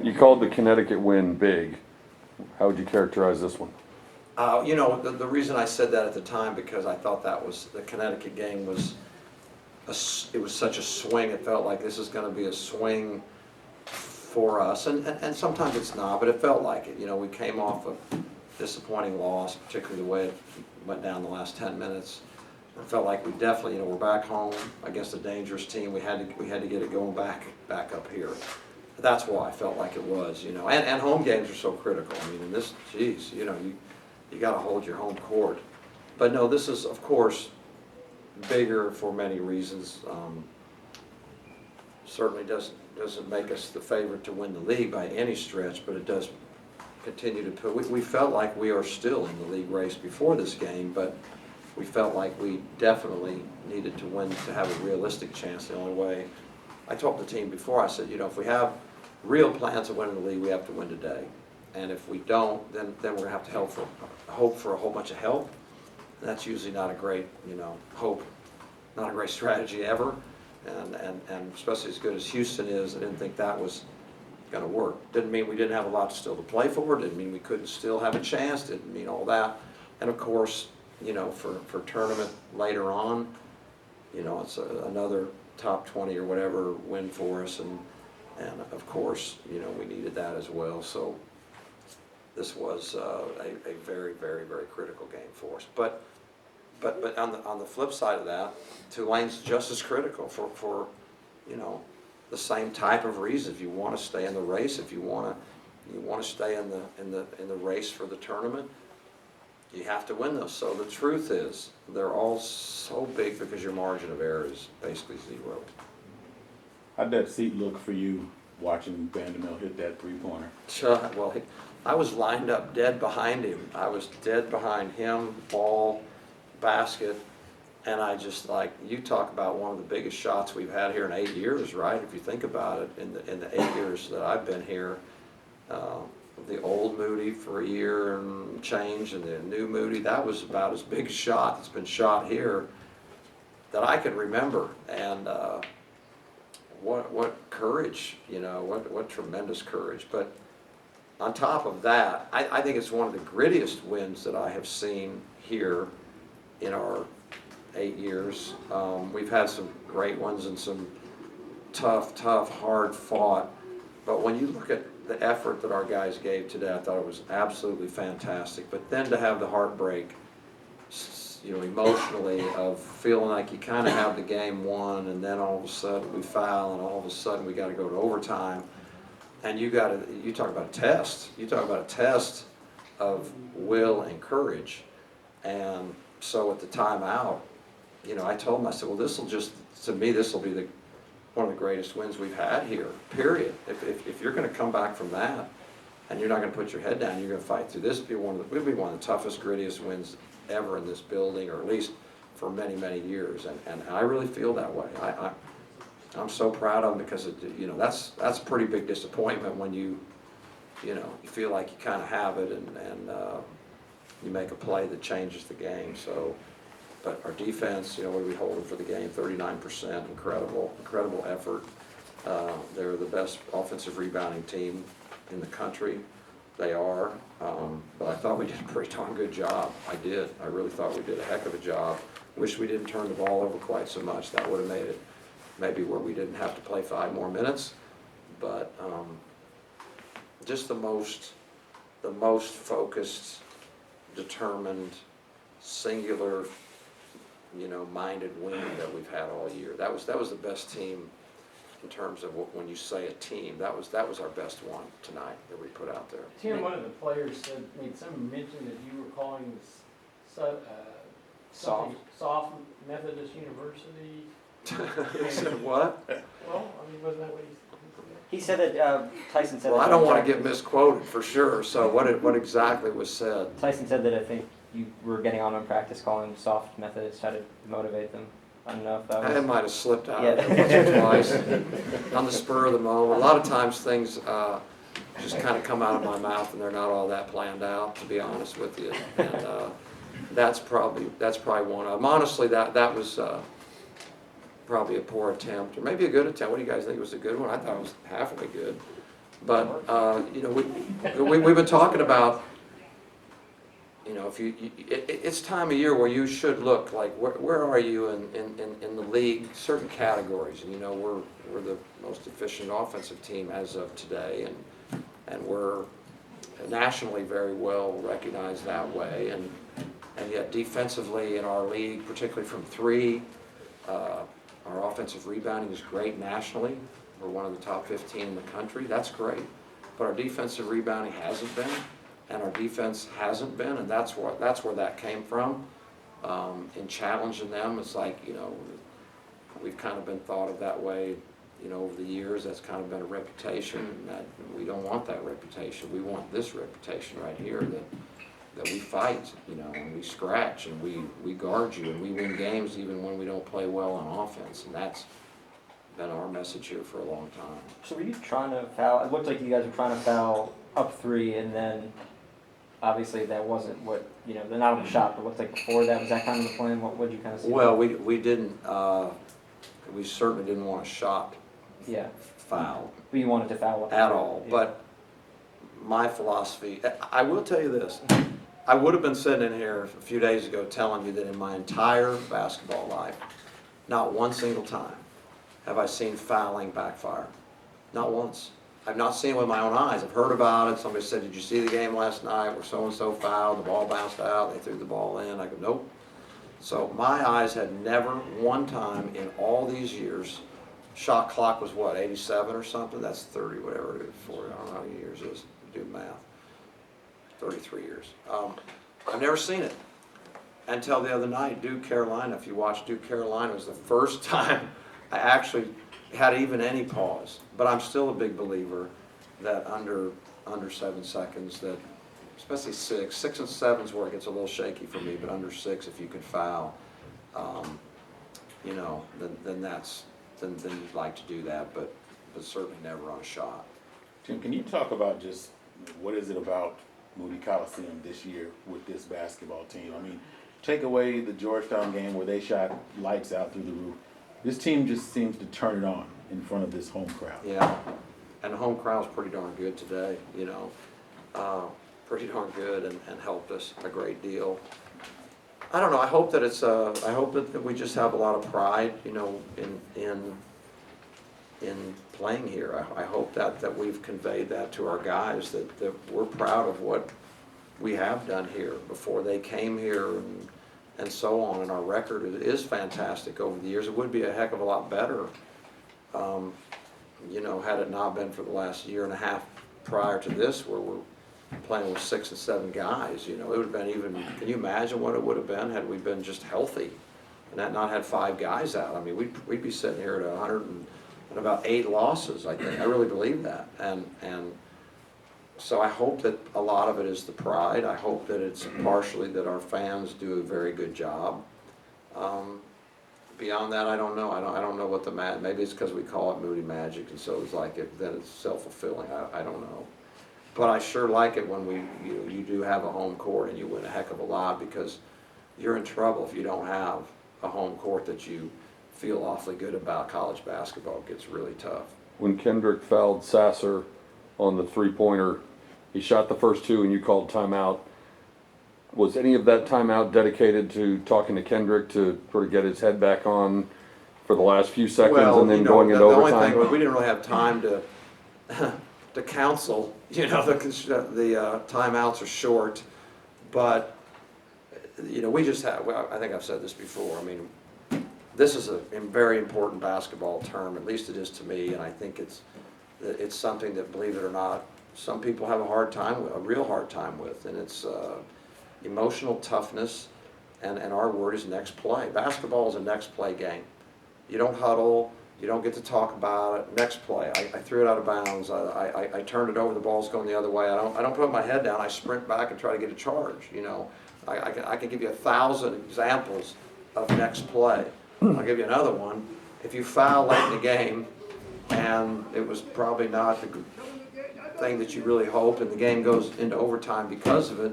You called the Connecticut win big. How would you characterize this one? You know, the reason I said that at the time, because I thought that was, the Connecticut game was, it was such a swing. It felt like this is going to be a swing for us, and sometimes it's not, but it felt like it. You know, we came off a disappointing loss, particularly the way it went down the last 10 minutes. It felt like we definitely, you know, we're back home against a dangerous team. We had to get it going back up here. That's why I felt like it was, you know, and home games are so critical. I mean, in this, geez, you know, you got to hold your home court. But no, this is, of course, bigger for many reasons. Certainly doesn't make us the favorite to win the league by any stretch, but it does continue to put. We felt like we are still in the league race before this game, but we felt like we definitely needed to win to have a realistic chance. The only way, I told the team before, I said, you know, if we have real plans of winning the league, we have to win today. And if we don't, then we're going to have to hope for a whole bunch of help. And that's usually not a great, you know, hope, not a great strategy ever. And especially as good as Houston is, I didn't think that was going to work. Didn't mean we didn't have a lot still to play for. Didn't mean we couldn't still have a chance. Didn't mean all that. And of course, you know, for tournament later on, you know, it's another top 20 or whatever win for us. And of course, you know, we needed that as well. So this was a very, very, very critical game for us. But on the flip side of that, Tulane's just as critical for you know, the same type of reasons. If you want to stay in the race, if you want to stay in the race for the tournament, you have to win those. So the truth is, they're all so big because your margin of error is basically zero. How'd that seat look for you watching Vanderbilt hit that three-pointer? Well, I was lined up dead behind him. I was dead behind him, ball, basket, and I just, like, you talk about one of the biggest shots we've had here in 8 years, right? If you think about it, in the 8 years that I've been here, the old Moody for a year and change, and the new Moody, that was about as big a shot that's been shot here that I can remember. And what courage, you know, what tremendous courage. But on top of that, I think it's one of the grittiest wins that I have seen here in our 8 years. We've had some great ones and some tough, hard fought. But when you look at the effort that our guys gave today, I thought it was absolutely fantastic. But then to have the heartbreak, you know, emotionally, of feeling like you kind of have the game won, and then all of a sudden we foul, and all of a sudden we got to go to overtime, and you talk about a test. You talk about a test of will and courage. And so at the timeout, you know, I told him, I said, well, this will just, to me, this will be one of the greatest wins we've had here, period. If you're going to come back from that, and you're not going to put your head down, you're going to fight through this, will be one of the toughest, grittiest wins ever in this building, or at least for many, many years. And I really feel that way. I'm so proud of them, because you know, that's a pretty big disappointment when you know, you feel like you kind of have it, and you make a play that changes the game. So, but our defense, you know, what are we holding for the game? 39%, incredible effort. They're the best offensive rebounding team in the country. They are, but I thought we did a pretty darn good job. I really thought we did a heck of a job. Wish we didn't turn the ball over quite so much. That would have made it maybe where we didn't have to play 5 more minutes. But just the most focused, determined, singular, you know, minded win that we've had all year. That was the best team in terms of when you say a team. That was our best one tonight that we put out there. Tim, one of the players made some mention that you were calling this soft Methodist University. He said what? Well, I mean, wasn't that what he said? He said that Tyson said. Well, that I don't want to get misquoted for sure. So what exactly was said? Tyson said that I think you were getting on practice calling soft Methodist, try to motivate them. I don't know if that was. I might have slipped out once or twice on the spur of the moment. A lot of times things just kind of come out of my mouth, and they're not all that planned out, to be honest with you. And that's probably one of them. Honestly, that was probably a poor attempt, or maybe a good attempt. What do you guys think? It was a good one? I thought it was halfway good. But, you know, we've been talking about, you know, if it's time of year where you should look like, where are you in the league, certain categories. And, you know, we're the most efficient offensive team as of today, and we're nationally very well recognized that way. And yet defensively in our league, particularly from three, our offensive rebounding is great nationally. We're one of the top 15 in the country. That's great. But our defensive rebounding hasn't been, and our defense hasn't been, and that's where that came from. In challenging them, it's like, you know, we've kind of been thought of that way, you know, over the years. That's kind of been a reputation. That we don't want that reputation. We want this reputation right here, that we fight, you know, and we scratch, and we guard you, and we win games even when we don't play well on offense. And that's been our message here for a long time. So were you trying to foul? It looked like you guys were trying to foul up three, and then obviously that wasn't what, you know, they're not on the shot, but looked like before that. Was that kind of the plan? What did you kind of see? Well, we didn't, we certainly didn't want a shot Yeah. foul But you wanted to foul up at three. all. Yeah. But my philosophy, I will tell you this, I would have been sitting in here a few days ago telling you that in my entire basketball life, not one single time have I seen fouling backfire. Not once. I've not seen it with my own eyes. I've heard about it. Somebody said, did you see the game last night where so-and-so fouled, the ball bounced out, they threw the ball in? I go, nope. So my eyes had never one time in all these years, shot clock was what, 87 or something? That's 30, whatever it is, 40, I don't know how many years it is, do math. 33 years. I've never seen it until the other night, Duke, Carolina. If you watch Duke, Carolina, it was the first time I actually had even any pause. But I'm still a big believer that under 7 seconds, that especially 6 and 7 is where it gets a little shaky for me, but under 6, if you can foul, you know, then you'd like to do that, but certainly never on a shot. Tim, can you talk about just what is it about Moody Coliseum this year with this basketball team? I mean, take away the Georgetown game where they shot lights out through the roof. This team just seems to turn it on in front of this home crowd. Yeah, and the home crowd's pretty darn good today, you know, pretty darn good, and helped us a great deal. I don't know, I hope that I hope that we just have a lot of pride, you know, in playing here. I hope that we've conveyed that to our guys, that we're proud of what we have done here before they came here, and so on. And our record is fantastic over the years. It would be a heck of a lot better, you know, had it not been for the last year and a half prior to this, where we're playing with 6 and 7 guys. You know, it would have been even, can you imagine what it would have been had we been just healthy and not had 5 guys out? I mean, we'd be sitting here at 100 and about 8 losses, I think. I really believe that. And so I hope that a lot of it is the pride. I hope that it's partially that our fans do a very good job. Beyond that, I don't know. I don't know what maybe it's because we call it Moody Magic, and so it's like that it's self-fulfilling. I don't know. But I sure like it when you do have a home court and you win a heck of a lot, because you're in trouble if you don't have a home court that you feel awfully good about. College basketball gets really tough. When Kendrick fouled Sasser on the three-pointer, he shot the first 2 and you called timeout. Was any of that timeout dedicated to talking to Kendrick to sort of get his head back on for the last few seconds and then going into overtime? The only thing was we didn't really have time to to counsel. You know, the timeouts are short, but you know, we just have. Well, I think I've said this before. I mean, this is a very important basketball term. At least it is to me, and I think it's something that, believe it or not, some people have a hard time with, a real hard time with, and it's emotional toughness, and our word is next play. Basketball is a next play game. You don't huddle, you don't get to talk about it. Next play, I threw it out of bounds, I turned it over, the ball's going the other way. I don't put my head down, I sprint back and try to get a charge. You know, I can give you 1,000 examples of next play. I'll give you another one. If you foul late in the game, and it was probably not the thing that you really hoped, and the game goes into overtime because of it,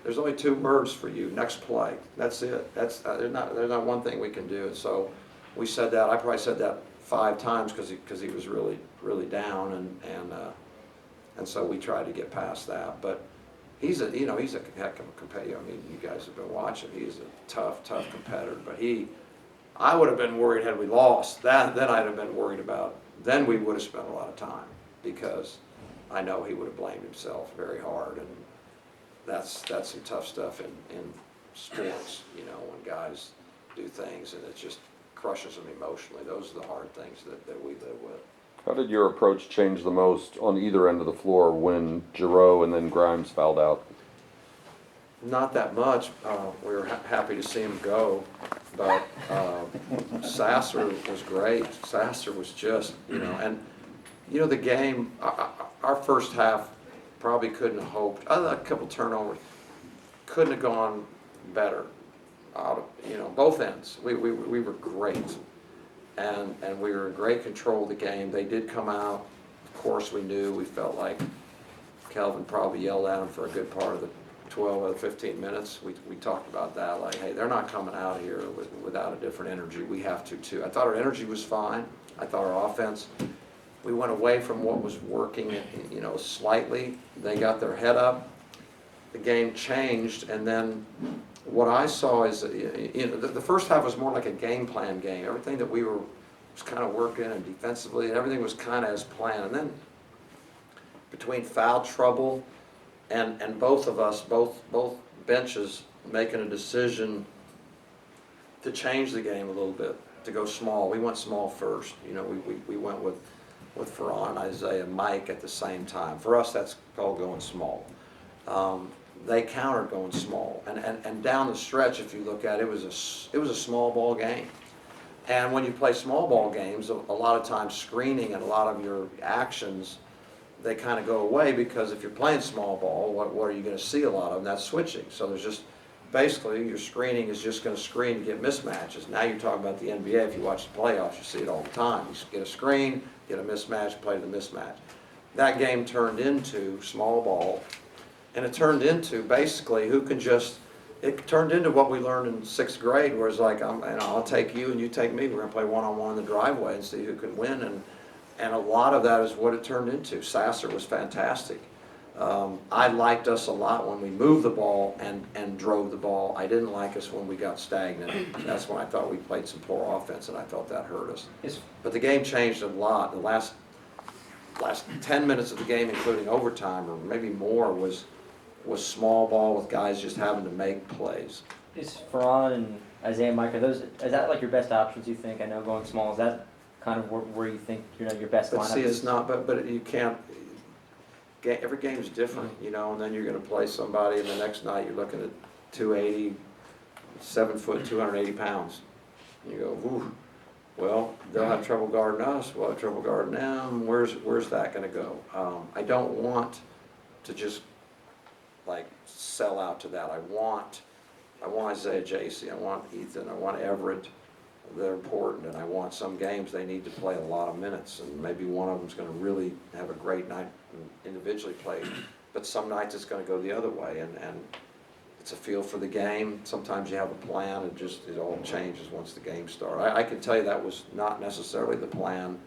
there's only 2 words for you: next play. That's it. There's not one thing we can do. And so we said that. I probably said that 5 times because he was really down, and And so we tried to get past that, but he's a heck of a competitor. I mean, you guys have been watching, he's a tough competitor, but I would have been worried had we lost. Then I'd have been worried about, then we would have spent a lot of time, because I know he would have blamed himself very hard, and that's some tough stuff in sports, when guys do things and it just crushes them emotionally. Those are the hard things that we live with. How did your approach change the most on either end of the floor when Giroux and then Grimes fouled out? Not that much. We were happy to see him go, but Sasser was great. Sasser was just, and the game, our first half probably couldn't have hoped, other than a couple turnovers, couldn't have gone better. Both ends. We were great, and we were in great control of the game. They did come out. Of course, we felt like Kelvin probably yelled at him for a good part of the 12 or 15 minutes. We talked about that, like, hey, they're not coming out here without a different energy. We have to too. I thought our energy was fine. I thought our offense, we went away from what was working, slightly. They got their head up. The game changed, and then what I saw is, the first half was more like a game plan game. Everything that we was kind of working, and defensively, and everything was kind of as planned. And then between foul trouble and both of us, both benches making a decision to change the game a little bit, to go small. We went small first. We went with Ferran, Isaiah, Mike at the same time. For us, that's called going small. They countered going small, and down the stretch, if you look at it, it was a small ball game. And when you play small ball games, a lot of times screening and a lot of your actions, they kind of go away, because if you're playing small ball, what are you going to see a lot of? And that's switching. So there's just, basically, your screening is just going to screen to get mismatches. Now you're talking about the NBA. If you watch the playoffs, you see it all the time. You get a screen, get a mismatch, play the mismatch. That game turned into small ball, and it turned into basically it turned into what we learned in 6th grade, where it's like, I'll take you and you take me. We're going to play one-on-one in the driveway and see who can win. And a lot of that is what it turned into. Sasser was fantastic. I liked us a lot when we moved the ball and drove the ball. I didn't like us when we got stagnant. That's when I thought we played some poor offense, and I thought that hurt us. But the game changed a lot. The last 10 minutes of the game, including overtime, or maybe more, was small ball with guys just having to make plays. Is Ferran and Isaiah, Mike, is that like your best options, you think? I know going small, is that kind of where you think your best lineup is? But see, it's not, but you can't, every game's different, and then you're going to play somebody, and the next night you're looking at 280, 7 foot, 280 pounds. And you go, whew, well, they'll have trouble guarding us, we'll have trouble guarding them. Where's that going to go? I don't want to just sell out to that. I want Isaiah J.C., I want Ethan, I want Everett. They're important, and I want some games they need to play a lot of minutes, and maybe one of them's going to really have a great night individually played, but some nights it's going to go the other way, and it's a feel for the game. Sometimes you have a plan, and it all changes once the game starts. I can tell you that was not necessarily the plan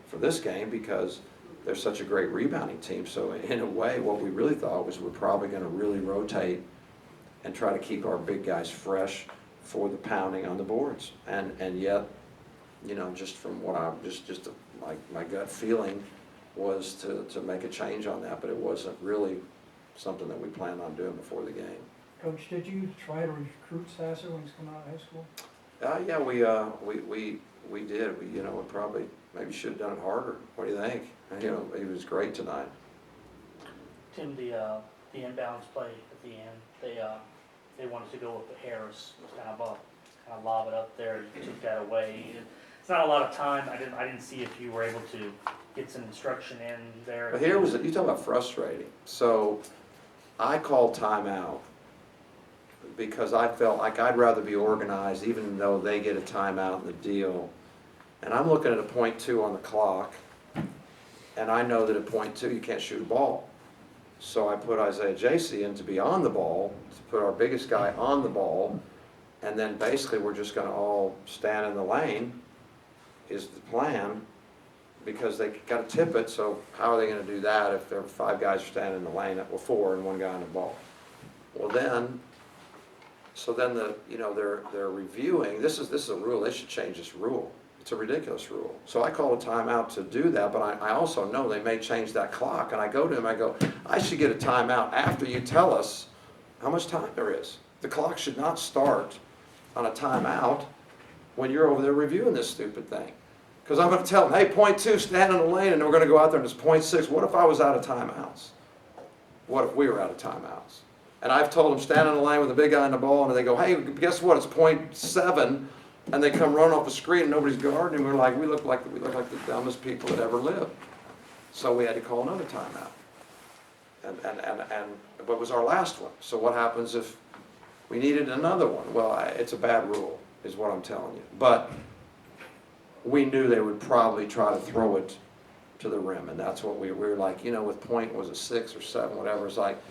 for this game, because they're such a great rebounding team. So in a way, what we really thought was we're probably going to really rotate and try to keep our big guys fresh for the pounding on the boards. And yet, just from what my gut feeling was to make a change on that, but it wasn't really something that we planned on doing before the game. Coach, did you try to recruit Sasser when he's coming out of high school? Yeah, we did. We probably maybe should have done it harder. What do you think? He was great tonight. Tim, the inbounds play at the end, they wanted to go with Harris, was kind of lob it up there. You took that away. It's not a lot of time. I didn't see if you were able to get some instruction in there. But here you talk about frustrating. So I called timeout because I felt like I'd rather be organized, even though they get a timeout in the deal. And I'm looking at a .2 on the clock, and I know that at .2 you can't shoot a ball. So I put Isaiah J.C. in to be on the ball, to put our biggest guy on the ball, and then basically we're just going to all stand in the lane, is the plan. because they gotta tip it, so how are they gonna do that if there are 5 guys standing in the lane, well, 4 and 1 guy on the ball? Well then, so then they're reviewing, this is a rule, they should change this rule. It's a ridiculous rule. So I call a timeout to do that, but I also know they may change that clock, and I go to him, I go, I should get a timeout after you tell us how much time there is. The clock should not start on a timeout when you're over there reviewing this stupid thing. Because I'm going to tell them, hey, .2, stand in the lane, and we're going to go out there and it's .6. What if I was out of timeouts? What if we were out of timeouts? And I've told them, stand in the lane with the big guy in the ball, and they go, hey, guess what, it's .7, and they come running off the screen and nobody's guarding, and we're like, we look like the dumbest people that ever lived. So we had to call another timeout. And what was our last one? So what happens if we needed another one? Well, it's a bad rule, is what I'm telling you. But we knew they would probably try to throw it to the rim, and that's what we were like, with point, was it 6 or 7, whatever, it's like,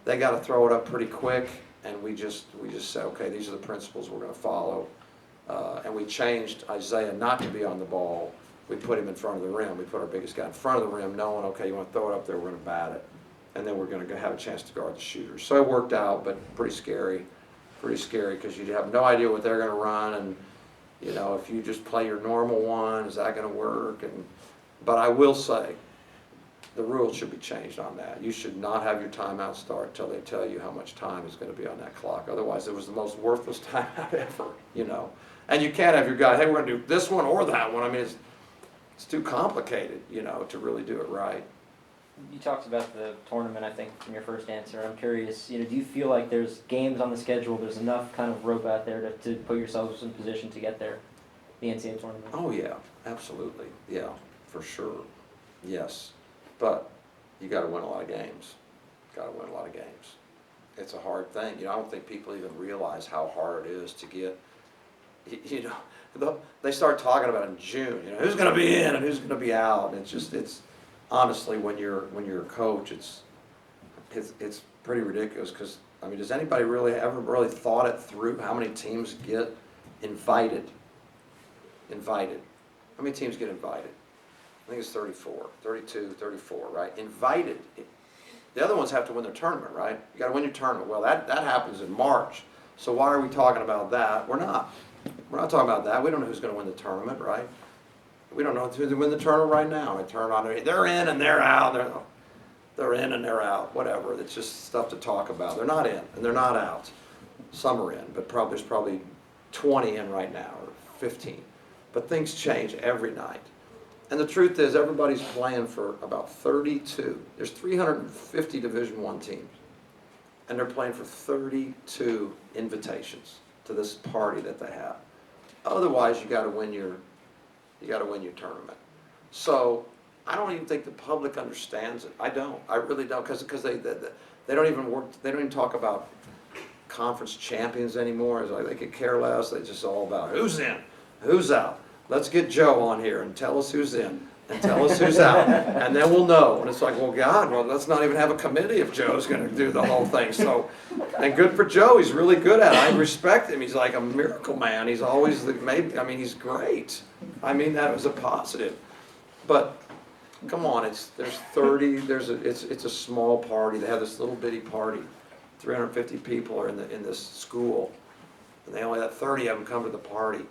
they got to throw it up pretty quick, and we just said, okay, these are the principles we're going to follow. And we changed Isaiah not to be on the ball. We put him in front of the rim. We put our biggest guy in front of the rim, knowing, okay, you want to throw it up there, we're going to bat it. And then we're going to have a chance to guard the shooters. So it worked out, but pretty scary because you have no idea what they're going to run. And, if you just play your normal one, is that going to work? But I will say, the rules should be changed on that. You should not have your timeout start until they tell you how much time is going to be on that clock. Otherwise, it was the most worthless timeout ever, And you can't have your guy, hey, we're going to do this one or that one. I mean, it's too complicated, to really do it right. You talked about the tournament, I think, in your first answer. I'm curious, do you feel like there's games on the schedule, there's enough kind of rope out there to put yourselves in position to get there, the NCAA tournament? Oh, yeah, absolutely. Yeah, for sure. Yes. But you got to win a lot of games. It's a hard thing. I don't think people even realize how hard it is to get, they start talking about it in June, who's going to be in and who's going to be out. And it's honestly, when you're a coach, it's pretty ridiculous because, does anybody ever really thought it through how many teams get invited? How many teams get invited? I think it's 34, 32, 34, right? Invited. The other ones have to win their tournament, right? You got to win your tournament. Well, that happens in March. So why are we talking about that? We're not talking about that. We don't know who's going to win the tournament, right? We don't know who's going to win the tournament right now. They're in and they're out. They're in and they're out. Whatever. It's just stuff to talk about. They're not in and they're not out. Some are in, but there's probably 20 in right now, or 15. But things change every night. And the truth is, everybody's playing for about 32. There's 350 Division I teams, and they're playing for 32 invitations to this party that they have. Otherwise, you got to win your tournament. So I don't even think the public understands it. I don't. I really don't, because they don't even work. They don't even talk about conference champions anymore. It's like they could care less. They just all about who's in, who's out. Let's get Joe on here and tell us who's in and tell us who's out, and then we'll know. And it's like, well, God, let's not even have a committee if Joe's going to do the whole thing. So, and good for Joe. He's really good at it. I respect him. He's like a miracle man. He's always he's great. That was a positive. But come on, there's 30. It's a small party. They have this little bitty party. 350 people are in this school, and they only have 30 of them come to the party.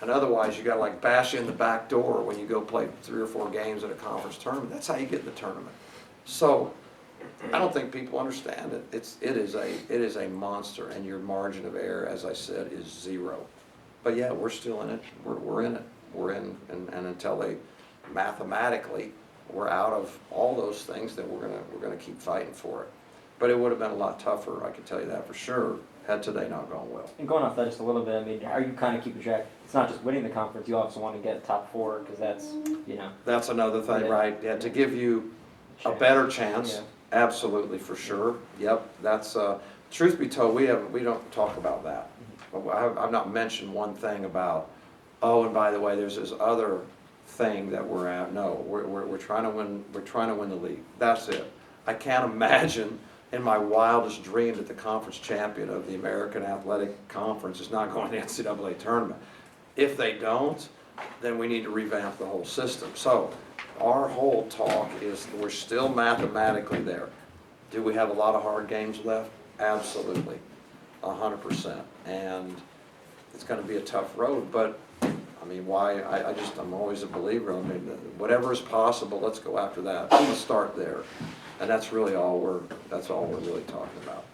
And otherwise, you got to bash in the back door when you go play 3 or 4 games at a conference tournament. That's how you get in the tournament. So I don't think people understand it. It is a monster, and your margin of error, as I said, is 0. But yeah, we're still in it. We're in it. We're in, and until they mathematically we're out of all those things, then we're gonna keep fighting for it. But it would have been a lot tougher, I can tell you that for sure, had today not gone well. And going off that just a little bit, are you kind of keeping track? It's not just winning the conference, you also want to get top 4, because that's, That's another thing, Yeah. right? Yeah, to give you a better chance, Yeah. absolutely, for sure. Yep, that's, truth be told, we don't talk about that. I've not mentioned one thing about, and by the way, there's this other thing that we're at. No, we're trying to win, the league. That's it. I can't imagine in my wildest dream that the conference champion of the American Athletic Conference is not going to the NCAA tournament. If they don't, then we need to revamp the whole system. So our whole talk is we're still mathematically there. Do we have a lot of hard games left? Absolutely, 100%. And it's gonna be a tough road, but, I mean, why, I'm always a believer, I mean, whatever is possible, let's go after that. Let's start there. And that's really all we're really talking about.